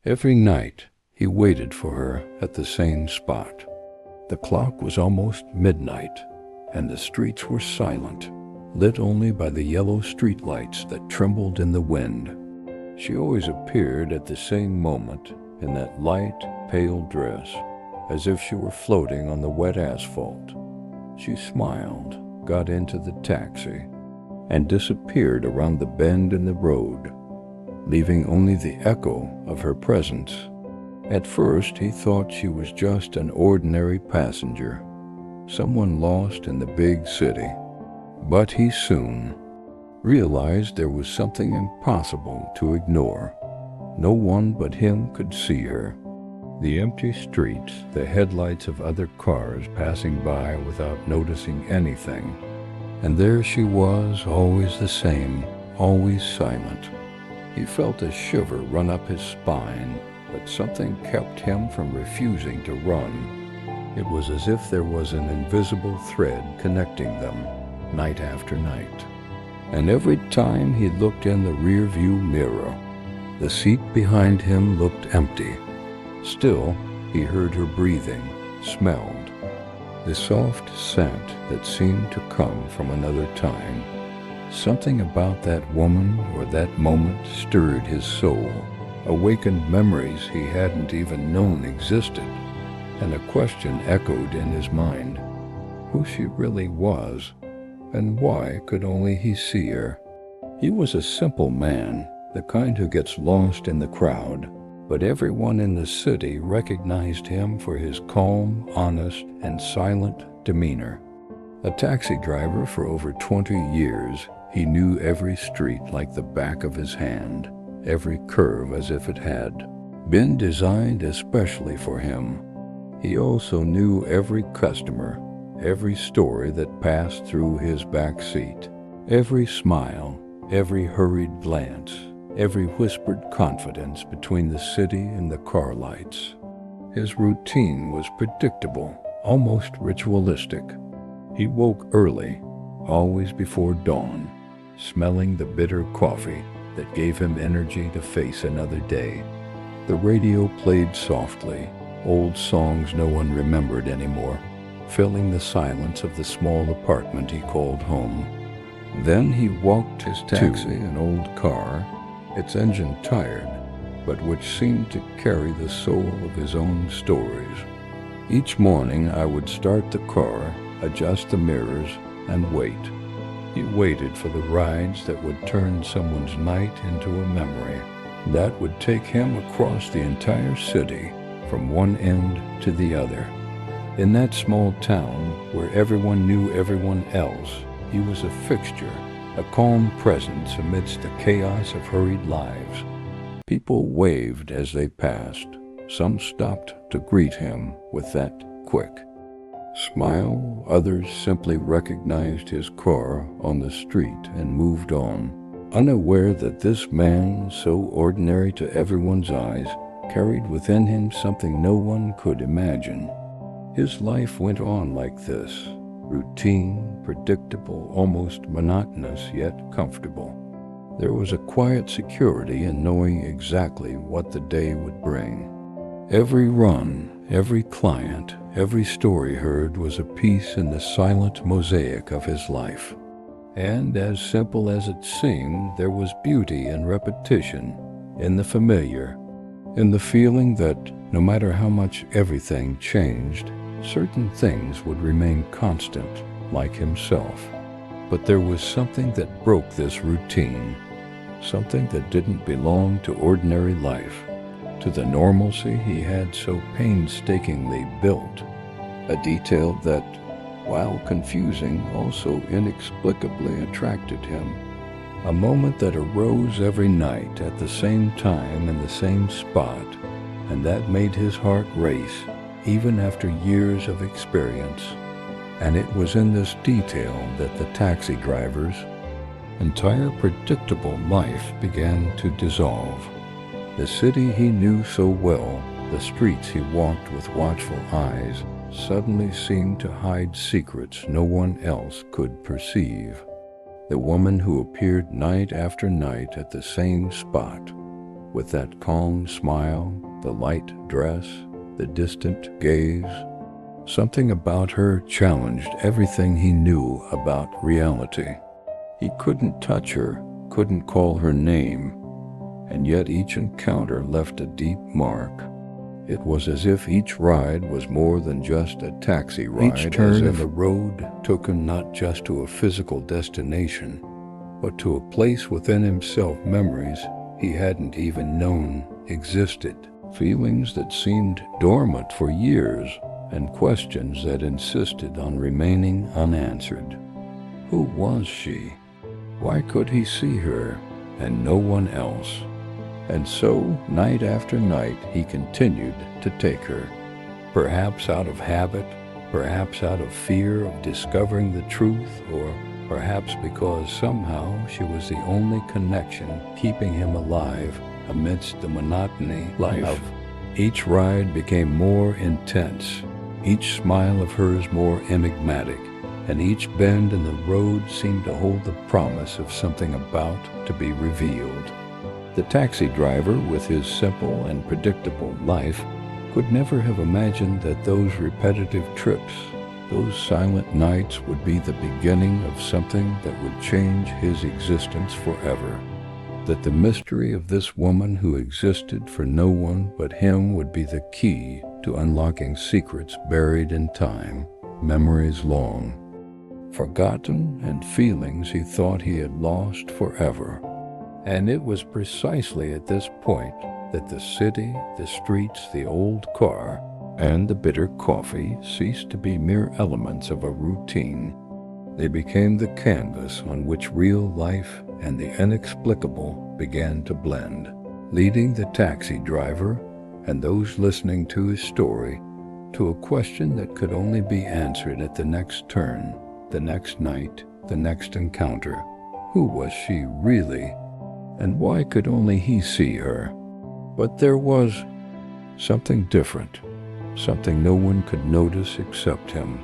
Every night, he waited for her at the same spot. The clock was almost midnight, and the streets were silent, lit only by the yellow streetlights that trembled in the wind. She always appeared at the same moment in that light, pale dress, as if she were floating on the wet asphalt. She smiled, got into the taxi, and disappeared around the bend in the road, leaving only the echo of her presence. At first, he thought she was just an ordinary passenger, someone lost in the big city. But he soon realized there was something impossible to ignore. No one but him could see her. The empty streets, the headlights of other cars passing by without noticing anything. And there she was, always the same, always silent. He felt a shiver run up his spine, but something kept him from refusing to run. It was as if there was an invisible thread connecting them, night after night. And every time he looked in the rear-view mirror, the seat behind him looked empty. Still, he heard her breathing, smelled the soft scent that seemed to come from another time. Something about that woman or that moment stirred his soul, awakened memories he hadn't even known existed, and a question echoed in his mind: who she really was, and why could only he see her? He was a simple man, the kind who gets lost in the crowd, but everyone in the city recognized him for his calm, honest, and silent demeanor. A taxi driver for over 20 years, he knew every street like the back of his hand, every curve as if it had been designed especially for him. He also knew every customer, every story that passed through his back seat, every smile, every hurried glance, every whispered confidence between the city and the car lights. His routine was predictable, almost ritualistic. He woke early, always before dawn, smelling the bitter coffee that gave him energy to face another day. The radio played softly, old songs no one remembered anymore, filling the silence of the small apartment he called home. Then he walked his taxi, an old car, its engine tired, but which seemed to carry the soul of his own stories. Each morning I would start the car, adjust the mirrors, and wait. He waited for the rides that would turn someone's night into a memory, that would take him across the entire city, from one end to the other. In that small town, where everyone knew everyone else, he was a fixture, a calm presence amidst the chaos of hurried lives. People waved as they passed. Some stopped to greet him with that quick smile. Others simply recognized his car on the street and moved on, unaware that this man, so ordinary to everyone's eyes, carried within him something no one could imagine. His life went on like this, routine, predictable, almost monotonous, yet comfortable. There was a quiet security in knowing exactly what the day would bring. Every run, every client, every story heard was a piece in the silent mosaic of his life. And as simple as it seemed, there was beauty in repetition, in the familiar, in the feeling that no matter how much everything changed, certain things would remain constant, like himself. But there was something that broke this routine, something that didn't belong to ordinary life, to the normalcy he had so painstakingly built. A detail that, while confusing, also inexplicably attracted him. A moment that arose every night at the same time in the same spot, and that made his heart race, even after years of experience. And it was in this detail that the taxi driver's entire predictable life began to dissolve. The city he knew so well, the streets he walked with watchful eyes, suddenly seemed to hide secrets no one else could perceive. The woman who appeared night after night at the same spot, with that calm smile, the light dress, the distant gaze. Something about her challenged everything he knew about reality. He couldn't touch her, couldn't call her name, and yet each encounter left a deep mark. It was as if each ride was more than just a taxi ride. Each turn in the road took him not just to a physical destination, but to a place within himself, memories he hadn't even known existed, feelings that seemed dormant for years, and questions that insisted on remaining unanswered. Who was she? Why could he see her and no one else? And so, night after night, he continued to take her, perhaps out of habit, perhaps out of fear of discovering the truth, or perhaps because somehow she was the only connection keeping him alive amidst the monotony of life. Each ride became more intense, each smile of hers more enigmatic, and each bend in the road seemed to hold the promise of something about to be revealed. The taxi driver, with his simple and predictable life, could never have imagined that those repetitive trips, those silent nights, would be the beginning of something that would change his existence forever. That the mystery of this woman who existed for no one but him would be the key to unlocking secrets buried in time, memories long forgotten, and feelings he thought he had lost forever. And it was precisely at this point that the city, the streets, the old car, and the bitter coffee ceased to be mere elements of a routine. They became the canvas on which real life and the inexplicable began to blend, leading the taxi driver and those listening to his story to a question that could only be answered at the next turn, the next night, the next encounter. Who was she really? And why could only he see her? But there was something different, something no one could notice except him.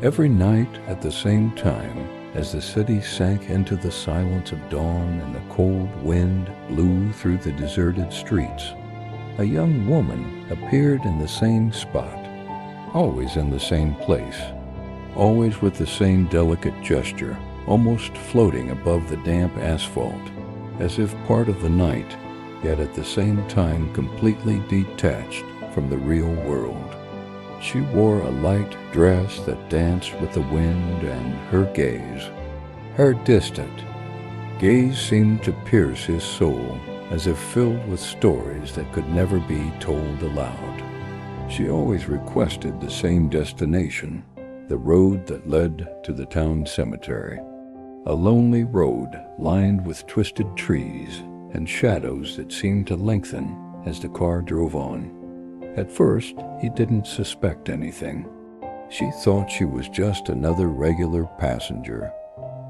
Every night at the same time, as the city sank into the silence of dawn and the cold wind blew through the deserted streets, a young woman appeared in the same spot, always in the same place, always with the same delicate gesture, almost floating above the damp asphalt, as if part of the night, yet at the same time completely detached from the real world. She wore a light dress that danced with the wind, and her distant gaze seemed to pierce his soul, as if filled with stories that could never be told aloud. She always requested the same destination, the road that led to the town cemetery. A lonely road lined with twisted trees and shadows that seemed to lengthen as the car drove on. At first, he didn't suspect anything. She thought she was just another regular passenger,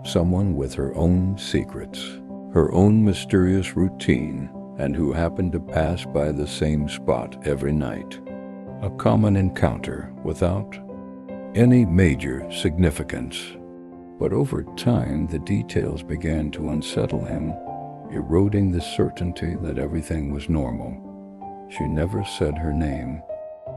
someone with her own secrets, her own mysterious routine, and who happened to pass by the same spot every night. A common encounter without any major significance. But over time, the details began to unsettle him, eroding the certainty that everything was normal. She never said her name.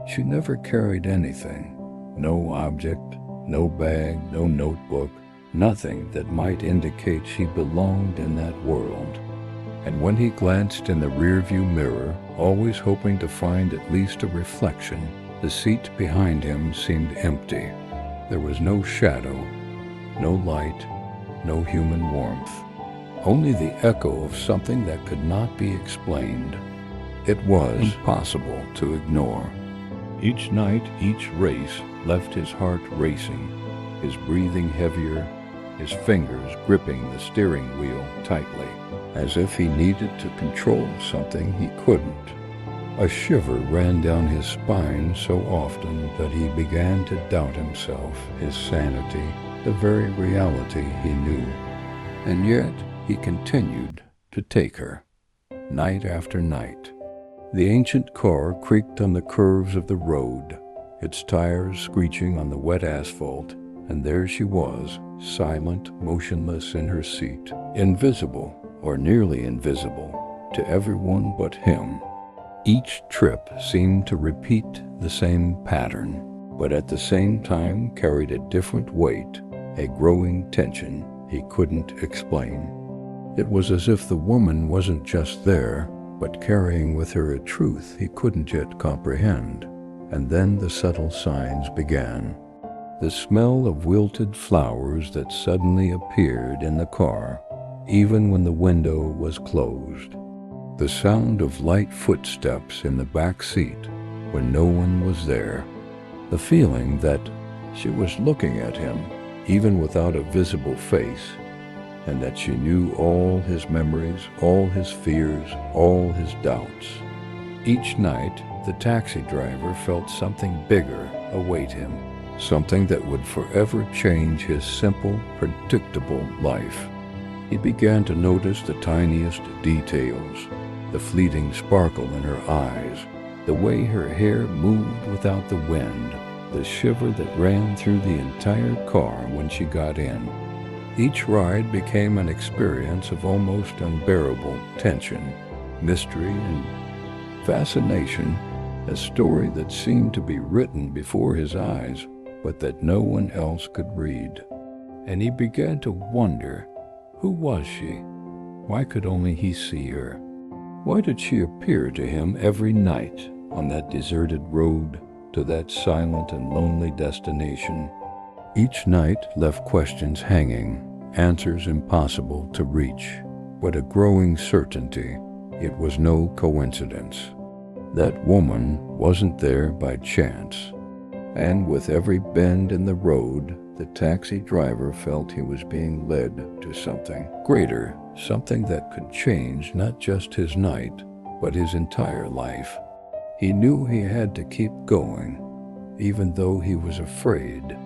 She never carried anything. No object, no bag, no notebook, nothing that might indicate she belonged in that world. And when he glanced in the rearview mirror, always hoping to find at least a reflection, the seat behind him seemed empty. There was no shadow, no light, no human warmth. Only the echo of something that could not be explained. It was impossible to ignore. Each night, each race left his heart racing, his breathing heavier, his fingers gripping the steering wheel tightly, as if he needed to control something he couldn't. A shiver ran down his spine so often that he began to doubt himself, his sanity, the very reality he knew. And yet he continued to take her, night after night. The ancient car creaked on the curves of the road, its tires screeching on the wet asphalt, and there she was, silent, motionless in her seat, invisible, or nearly invisible, to everyone but him. Each trip seemed to repeat the same pattern, but at the same time carried a different weight, a growing tension he couldn't explain. It was as if the woman wasn't just there, but carrying with her a truth he couldn't yet comprehend. And then the subtle signs began. The smell of wilted flowers that suddenly appeared in the car, even when the window was closed. The sound of light footsteps in the back seat when no one was there. The feeling that she was looking at him, even without a visible face, and that she knew all his memories, all his fears, all his doubts. Each night, the taxi driver felt something bigger await him, something that would forever change his simple, predictable life. He began to notice the tiniest details, the fleeting sparkle in her eyes, the way her hair moved without the wind, the shiver that ran through the entire car when she got in. Each ride became an experience of almost unbearable tension, mystery, and fascination, a story that seemed to be written before his eyes, but that no one else could read. And he began to wonder, who was she? Why could only he see her? Why did she appear to him every night on that deserted road to that silent and lonely destination? Each night left questions hanging, answers impossible to reach, but a growing certainty it was no coincidence. That woman wasn't there by chance, and with every bend in the road, the taxi driver felt he was being led to something greater, something that could change not just his night, but his entire life. He knew he had to keep going, even though he was afraid,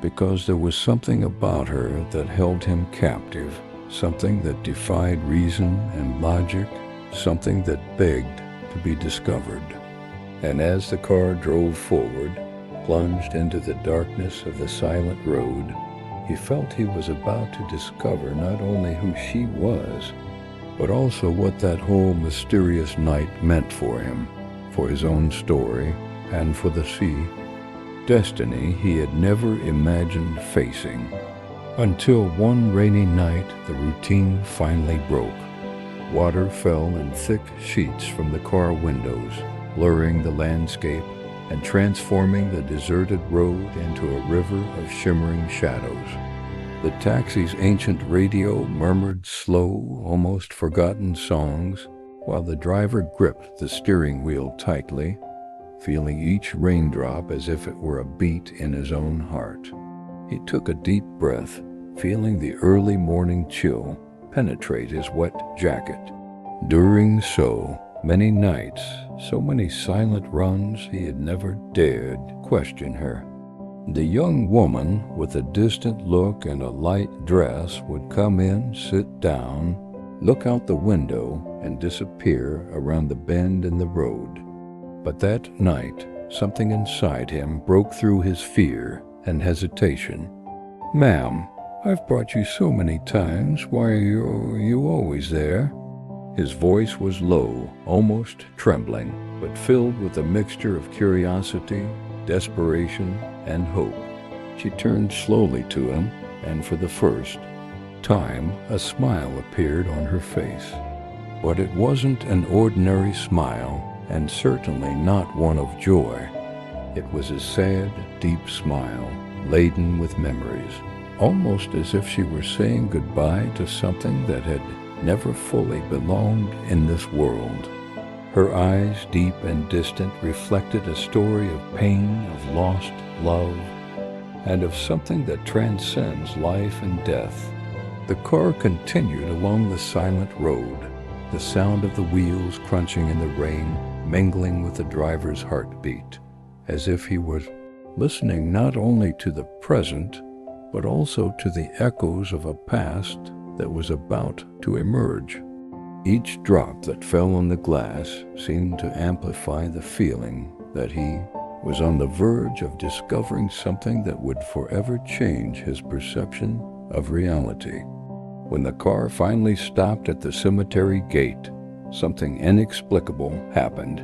because there was something about her that held him captive, something that defied reason and logic, something that begged to be discovered. And as the car drove forward, plunged into the darkness of the silent road, he felt he was about to discover not only who she was, but also what that whole mysterious night meant for him, for his own story, and for the sea. Destiny he had never imagined facing, until one rainy night the routine finally broke. Water fell in thick sheets from the car windows, blurring the landscape and transforming the deserted road into a river of shimmering shadows. The taxi's ancient radio murmured slow, almost forgotten songs, while the driver gripped the steering wheel tightly, feeling each raindrop as if it were a beat in his own heart. He took a deep breath, feeling the early morning chill penetrate his wet jacket. During so many nights, so many silent runs, he had never dared question her. The young woman with a distant look and a light dress would come in, sit down, look out the window, and disappear around the bend in the road. But that night, something inside him broke through his fear and hesitation. "Ma'am, I've brought you so many times. Why are you always there?" His voice was low, almost trembling, but filled with a mixture of curiosity, desperation, and hope. She turned slowly to him, and for the first time, a smile appeared on her face. But it wasn't an ordinary smile, and certainly not one of joy. It was a sad, deep smile, laden with memories, almost as if she were saying goodbye to something that had never fully belonged in this world. Her eyes, deep and distant, reflected a story of pain, of lost love, and of something that transcends life and death. The car continued along the silent road, the sound of the wheels crunching in the rain, mingling with the driver's heartbeat, as if he was listening not only to the present, but also to the echoes of a past that was about to emerge. Each drop that fell on the glass seemed to amplify the feeling that he was on the verge of discovering something that would forever change his perception of reality. When the car finally stopped at the cemetery gate, something inexplicable happened.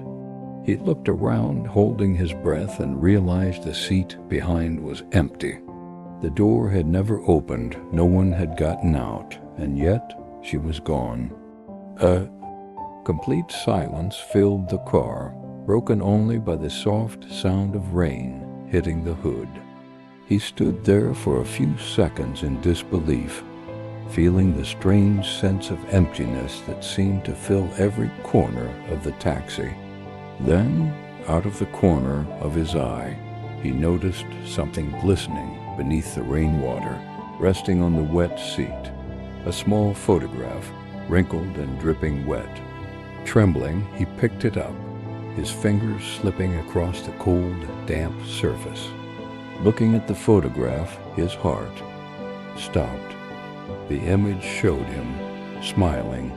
He looked around, holding his breath, and realized the seat behind was empty. The door had never opened, no one had gotten out, and yet she was gone. A complete silence filled the car, broken only by the soft sound of rain hitting the hood. He stood there for a few seconds in disbelief, feeling the strange sense of emptiness that seemed to fill every corner of the taxi. Then, out of the corner of his eye, he noticed something glistening beneath the rainwater, resting on the wet seat. A small photograph, wrinkled and dripping wet. Trembling, he picked it up, his fingers slipping across the cold, damp surface. Looking at the photograph, his heart stopped. The image showed him, smiling.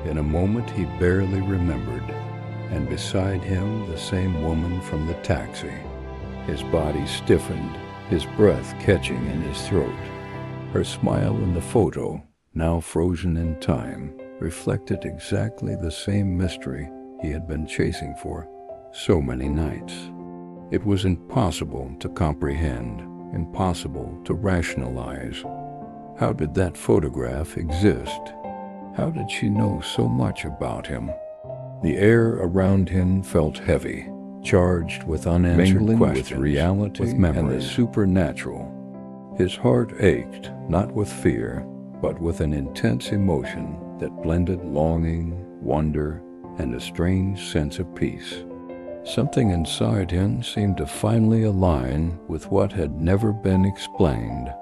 In a moment he barely remembered, and beside him the same woman from the taxi. His body stiffened, his breath catching in his throat. Her smile in the photo, now frozen in time, reflected exactly the same mystery he had been chasing for so many nights. It was impossible to comprehend, impossible to rationalize. How did that photograph exist? How did she know so much about him? The air around him felt heavy, charged with unanswered questions, with reality, with memories, and the supernatural. His heart ached, not with fear, but with an intense emotion that blended longing, wonder, and a strange sense of peace. Something inside him seemed to finally align with what had never been explained.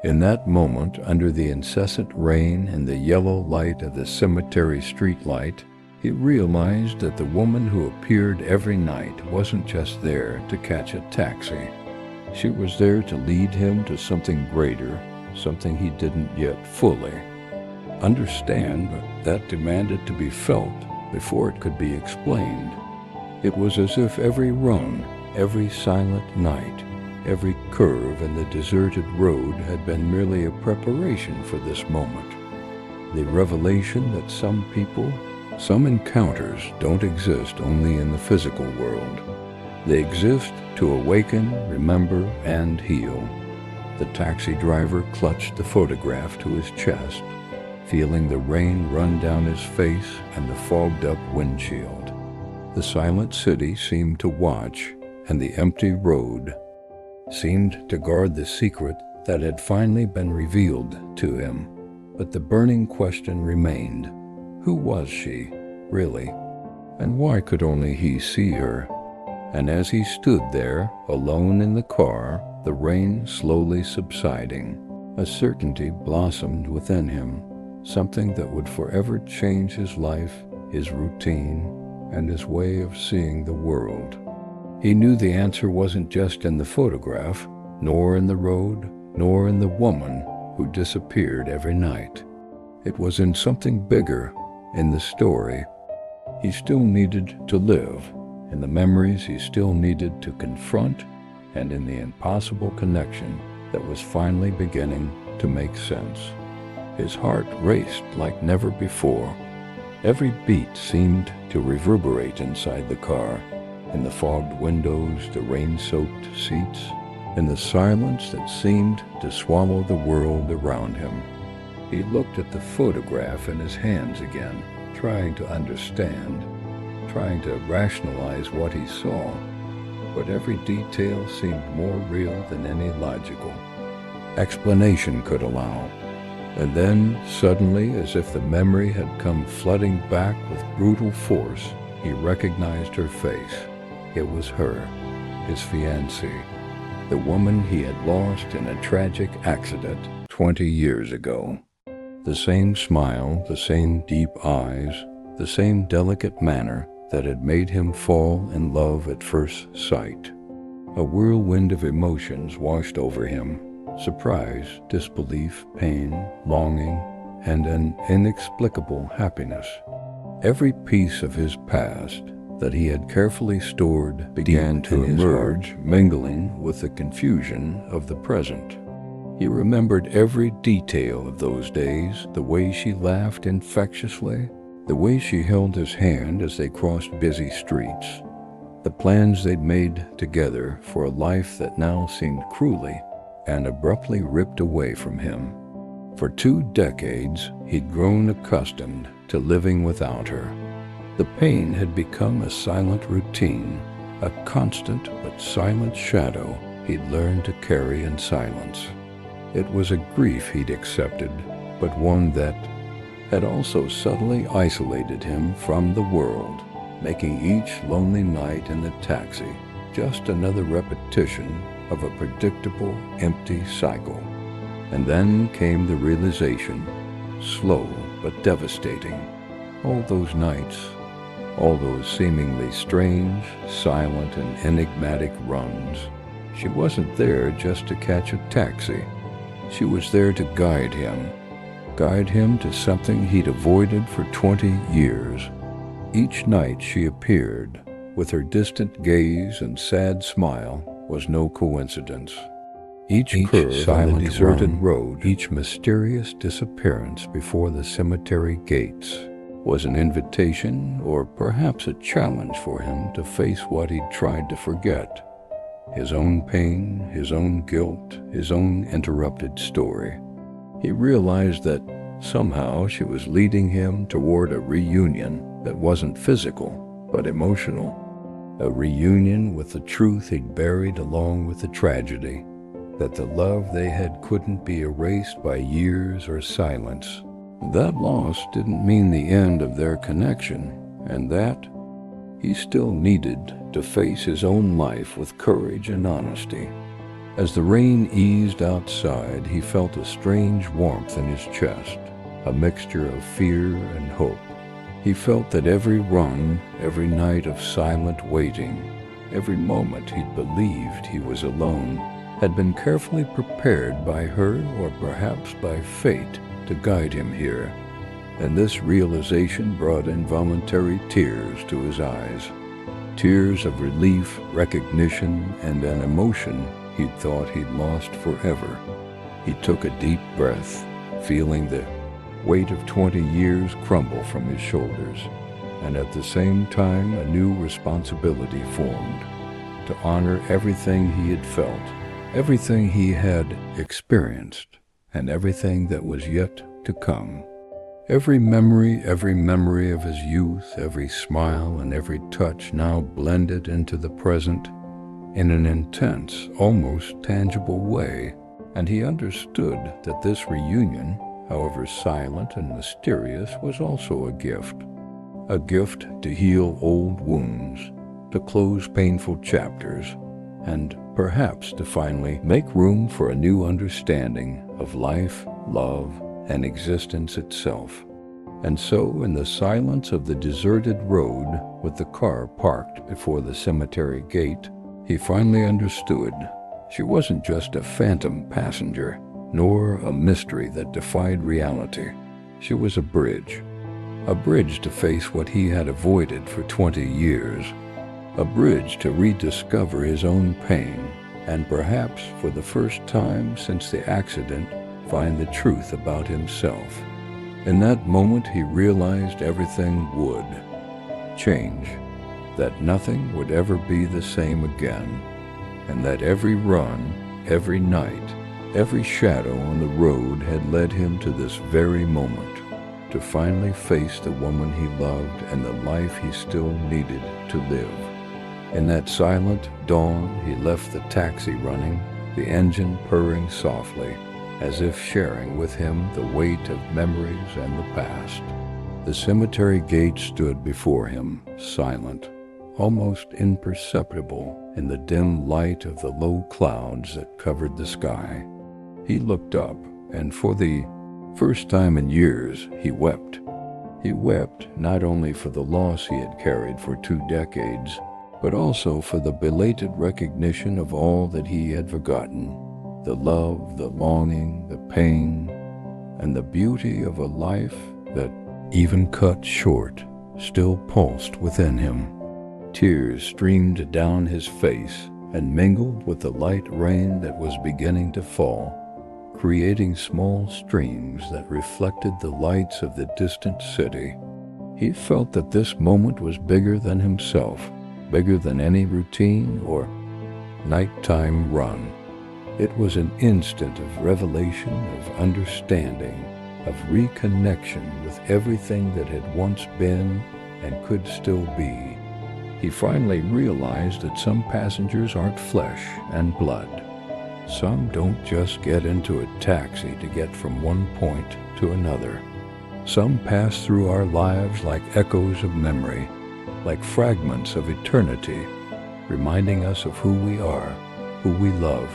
In that moment, under the incessant rain and the yellow light of the cemetery streetlight, he realized that the woman who appeared every night wasn't just there to catch a taxi. She was there to lead him to something greater, something he didn't yet fully understand, but that demanded to be felt before it could be explained. It was as if every run, every silent night, every curve in the deserted road had been merely a preparation for this moment. The revelation that some people, some encounters don't exist only in the physical world. They exist to awaken, remember, and heal. The taxi driver clutched the photograph to his chest, feeling the rain run down his face and the fogged-up windshield. The silent city seemed to watch, and the empty road seemed to guard the secret that had finally been revealed to him. But the burning question remained. Who was she, really? And why could only he see her? And as he stood there, alone in the car, the rain slowly subsiding, a certainty blossomed within him, something that would forever change his life, his routine, and his way of seeing the world. He knew the answer wasn't just in the photograph, nor in the road, nor in the woman who disappeared every night. It was in something bigger, in the story he still needed to live, in the memories he still needed to confront, and in the impossible connection that was finally beginning to make sense. His heart raced like never before. Every beat seemed to reverberate inside the car, in the fogged windows, the rain-soaked seats, in the silence that seemed to swallow the world around him. He looked at the photograph in his hands again, trying to understand, trying to rationalize what he saw, but every detail seemed more real than any logical explanation could allow. And then, suddenly, as if the memory had come flooding back with brutal force, he recognized her face. It was her, his fiancée, the woman he had lost in a tragic accident 20 years ago. The same smile, the same deep eyes, the same delicate manner that had made him fall in love at first sight. A whirlwind of emotions washed over him. Surprise, disbelief, pain, longing, and an inexplicable happiness. Every piece of his past that he had carefully stored began to emerge, mingling with the confusion of the present. He remembered every detail of those days, the way she laughed infectiously, The way she held his hand as they crossed busy streets, the plans they'd made together for a life that now seemed cruelly and abruptly ripped away from him. For 2 decades, he'd grown accustomed to living without her. The pain had become a silent routine, a constant but silent shadow he'd learned to carry in silence. It was a grief he'd accepted, but one that had also subtly isolated him from the world, making each lonely night in the taxi just another repetition of a predictable, empty cycle. And then came the realization, slow but devastating. All those nights, all those seemingly strange, silent, and enigmatic runs, she wasn't there just to catch a taxi. She was there to guide him to something he'd avoided for 20 years. Each night she appeared, with her distant gaze and sad smile, was no coincidence. Each curve on the deserted road, each mysterious disappearance before the cemetery gates, was an invitation or perhaps a challenge for him to face what he'd tried to forget. His own pain, his own guilt, his own interrupted story. He realized that somehow she was leading him toward a reunion that wasn't physical, but emotional. A reunion with the truth he'd buried along with the tragedy, that the love they had couldn't be erased by years or silence. That loss didn't mean the end of their connection, and that he still needed to face his own life with courage and honesty. As the rain eased outside, he felt a strange warmth in his chest, a mixture of fear and hope. He felt that every run, every night of silent waiting, every moment he'd believed he was alone, had been carefully prepared by her or perhaps by fate to guide him here. And this realization brought involuntary tears to his eyes. Tears of relief, recognition, and an emotion he'd thought he'd lost forever. He took a deep breath, feeling the weight of 20 years crumble from his shoulders, and at the same time a new responsibility formed, to honor everything he had felt, everything he had experienced, and everything that was yet to come. Every memory of his youth, every smile and every touch now blended into the present in an intense, almost tangible way, and he understood that this reunion, however silent and mysterious, was also a gift to heal old wounds, to close painful chapters, and perhaps to finally make room for a new understanding of life, love, and existence itself. And so, in the silence of the deserted road, with the car parked before the cemetery gate, he finally understood. She wasn't just a phantom passenger, nor a mystery that defied reality. She was a bridge to face what he had avoided for 20 years, a bridge to rediscover his own pain, and perhaps for the first time since the accident, find the truth about himself. In that moment, he realized everything would change, that nothing would ever be the same again, and that every run, every night, every shadow on the road had led him to this very moment, to finally face the woman he loved and the life he still needed to live. In that silent dawn, he left the taxi running, the engine purring softly, as if sharing with him the weight of memories and the past. The cemetery gate stood before him, silent, almost imperceptible in the dim light of the low clouds that covered the sky. He looked up, and for the first time in years, he wept. He wept not only for the loss he had carried for 2 decades, but also for the belated recognition of all that he had forgotten. The love, the longing, the pain, and the beauty of a life that, even cut short, still pulsed within him. Tears streamed down his face and mingled with the light rain that was beginning to fall, creating small streams that reflected the lights of the distant city. He felt that this moment was bigger than himself, bigger than any routine or nighttime run. It was an instant of revelation, of understanding, of reconnection with everything that had once been and could still be. He finally realized that some passengers aren't flesh and blood. Some don't just get into a taxi to get from one point to another. Some pass through our lives like echoes of memory, like fragments of eternity, reminding us of who we are, who we love,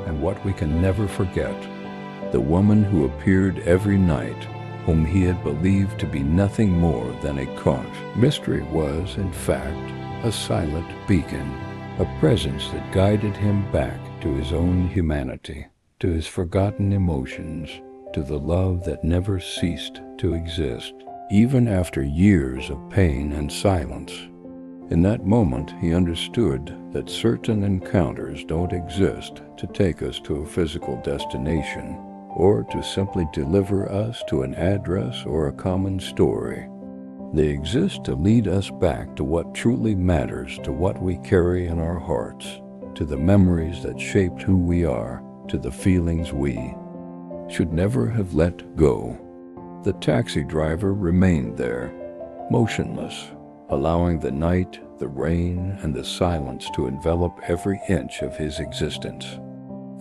and what we can never forget. The woman who appeared every night, whom he had believed to be nothing more than a caught mystery, was, in fact, a silent beacon, a presence that guided him back to his own humanity, to his forgotten emotions, to the love that never ceased to exist, even after years of pain and silence. In that moment, he understood that certain encounters don't exist to take us to a physical destination, or to simply deliver us to an address or a common story. They exist to lead us back to what truly matters, to what we carry in our hearts, to the memories that shaped who we are, to the feelings we should never have let go. The taxi driver remained there, motionless, allowing the night, the rain, and the silence to envelop every inch of his existence.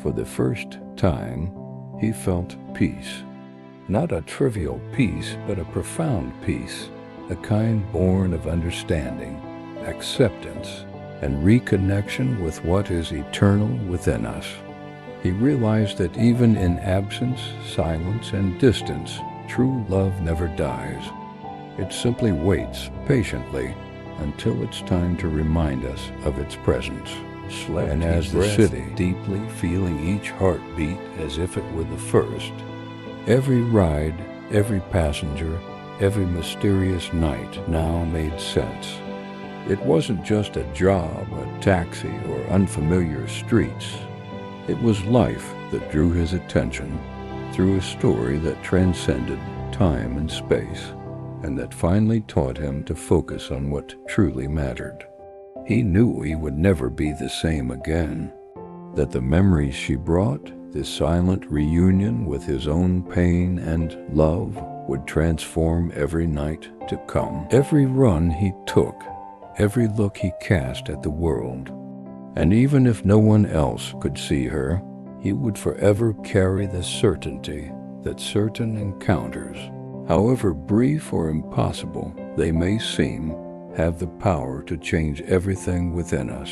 For the first time, he felt peace. Not a trivial peace, but a profound peace, a kind born of understanding, acceptance, and reconnection with what is eternal within us. He realized that even in absence, silence, and distance, true love never dies. It simply waits patiently until it's time to remind us of its presence. And as the city, deeply feeling each heartbeat as if it were the first, every ride, every passenger, every mysterious night now made sense. It wasn't just a job, a taxi, or unfamiliar streets. It was life that drew his attention through a story that transcended time and space, and that finally taught him to focus on what truly mattered. He knew he would never be the same again, that the memories she brought, this silent reunion with his own pain and love, would transform every night to come. Every run he took, every look he cast at the world. And even if no one else could see her, he would forever carry the certainty that certain encounters, however brief or impossible they may seem, have the power to change everything within us.